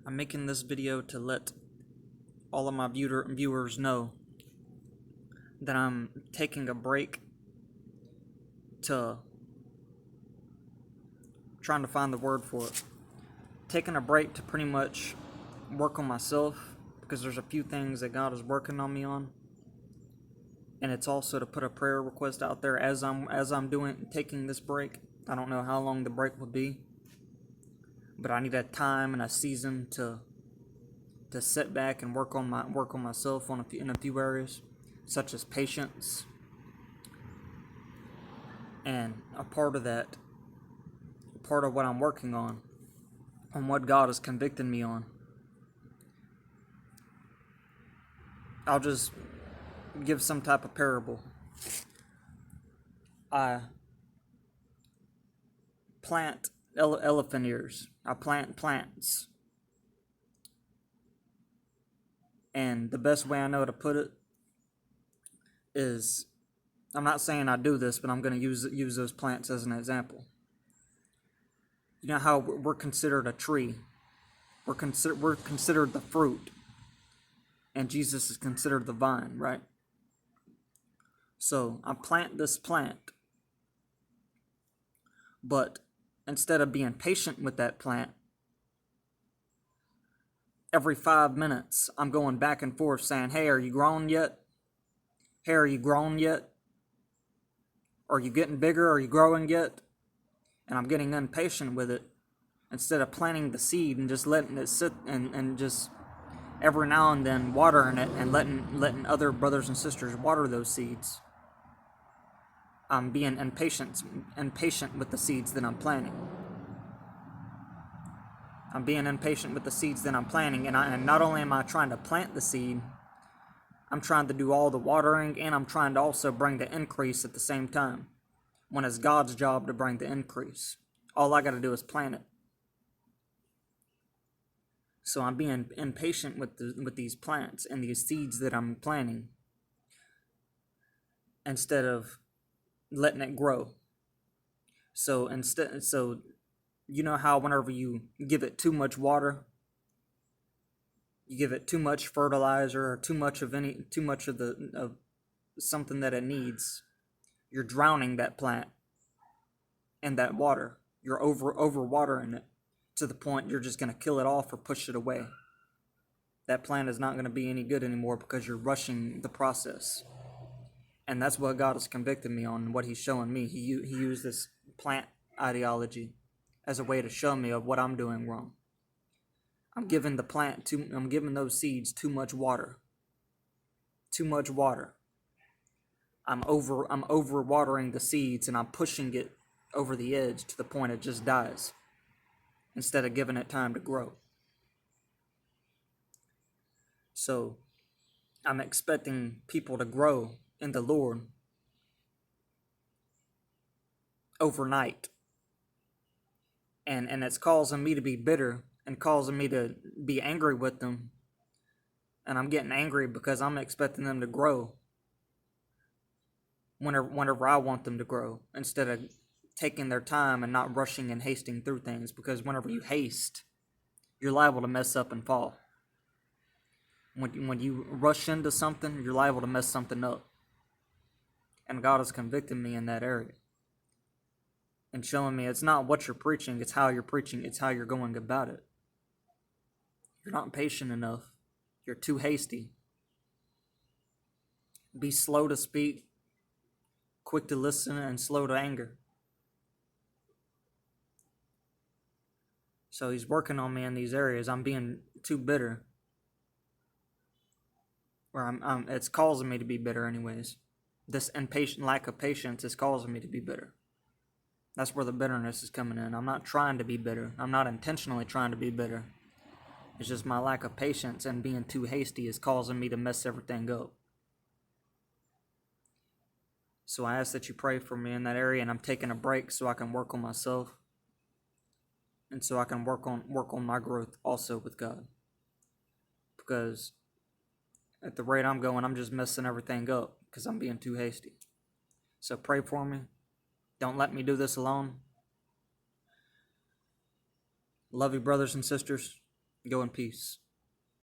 I'm making this video to let all of my viewers know that I'm taking a break to trying to find the word for it. Taking a break to pretty much work on myself, because there's a few things that God is working on me on. And it's also to put a prayer request out there as I'm taking this break. I don't know how long the break will be, but I need a time and a season to sit back and work on myself in a few areas, such as patience. And a part of what I'm working on what God is convicting me on. I'll just give some type of parable. I plant elephant ears. I plant plants. And the best way I know to put it is, I'm not saying I do this, but I'm going to use those plants as an example. You know how we're considered a tree. We're considered the fruit. And Jesus is considered the vine, right? So I plant this plant. But instead of being patient with that plant, every 5 minutes, I'm going back and forth saying, hey, are you grown yet? Hey, are you grown yet? Are you getting bigger? Are you growing yet? And I'm getting impatient with it. Instead of planting the seed and just letting it sit and just every now and then watering it and letting other brothers and sisters water those seeds. I'm being impatient with the seeds that I'm planting. I'm being impatient with the seeds that I'm planting, and not only am I trying to plant the seed, I'm trying to do all the watering, and I'm trying to also bring the increase at the same time, when it's God's job to bring the increase. All I got to do is plant it. So I'm being impatient with these plants and these seeds that I'm planting, instead of letting it grow. So you know how whenever you give it too much water, you give it too much fertilizer or too much of something that it needs, you're drowning that plant in that water. You're overwatering it to the point you're just going to kill it off or push it away. That plant is not going to be any good anymore because you're rushing the process. And that's what God has convicted me on, what He's showing me. He used this plant ideology as a way to show me of what I'm doing wrong. I'm giving those seeds too much water. Too much water. I'm overwatering the seeds, and I'm pushing it over the edge to the point it just dies, instead of giving it time to grow. So I'm expecting people to grow in the Lord overnight. And it's causing me to be bitter and causing me to be angry with them. And I'm getting angry because I'm expecting them to grow whenever I want them to grow, instead of taking their time and not rushing and hasting through things. Because whenever you haste, you're liable to mess up and fall. When you rush into something, you're liable to mess something up. And God has convicted me in that area, and showing me it's not what you're preaching, it's how you're preaching, it's how you're going about it. You're not patient enough. You're too hasty. Be slow to speak, quick to listen, and slow to anger. So He's working on me in these areas. I'm being too bitter. Or it's causing me to be bitter anyways. This lack of patience is causing me to be bitter. That's where the bitterness is coming in. I'm not trying to be bitter. I'm not intentionally trying to be bitter. It's just my lack of patience and being too hasty is causing me to mess everything up. So I ask that you pray for me in that area, and I'm taking a break so I can work on myself, and so I can work on my growth also with God. Because at the rate I'm going, I'm just messing everything up because I'm being too hasty. So pray for me. Don't let me do this alone. Love you, brothers and sisters. Go in peace.